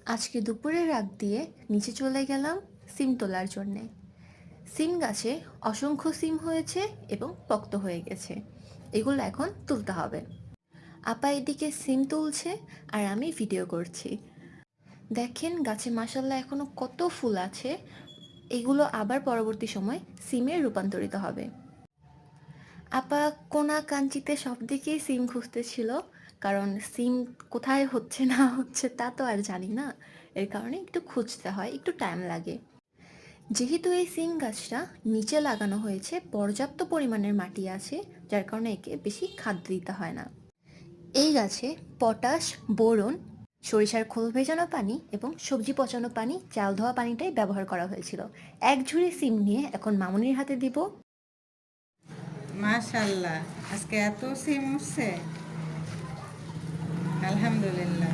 আজকে দুপুরে রাত দিয়ে নিচে চলে গেলাম সিম তোলার জন্যে। সিম গাছে অসংখ্য সিম হয়েছে এবং পক্ত হয়ে গেছে। এগুলো এখন তুলতে হবে। আপা এদিকে সিম তুলছে আর আমি ভিডিও করছি। দেখেন গাছে মাশাল্লাহ এখনো কত ফুল আছে। এগুলো আবার পরবর্তী সময় সিমে রূপান্তরিত হবে। আপা কোনা কাঞ্চিতে সব দিকেই সিম খুঁজতেছিল, কারণ সিম কোথায় হচ্ছে না হচ্ছে তা তো আর জানি না। এর কারণে একটু খুঁজতে হয়, একটু টাইম লাগে। যেহেতু এই সিম গাছটা নিচে লাগানো হয়েছে, পর্যাপ্ত পরিমাণের মাটি আছে, যার কারণে একে বেশি খাদ্য দিতে হয় না। এই গাছে পটাশ, বোরন, সরিষার খোল ভেজানো পানি এবং সবজি পচানো পানি, চাল ধোয়া পানিটাই ব্যবহার করা হয়েছিল। এক ঝুড়ি সিম নিয়ে এখন মামুনির হাতে দিব। মাশাল্লাহ, আজকে এত সিম উঠছে, আলহামদুলিল্লাহ।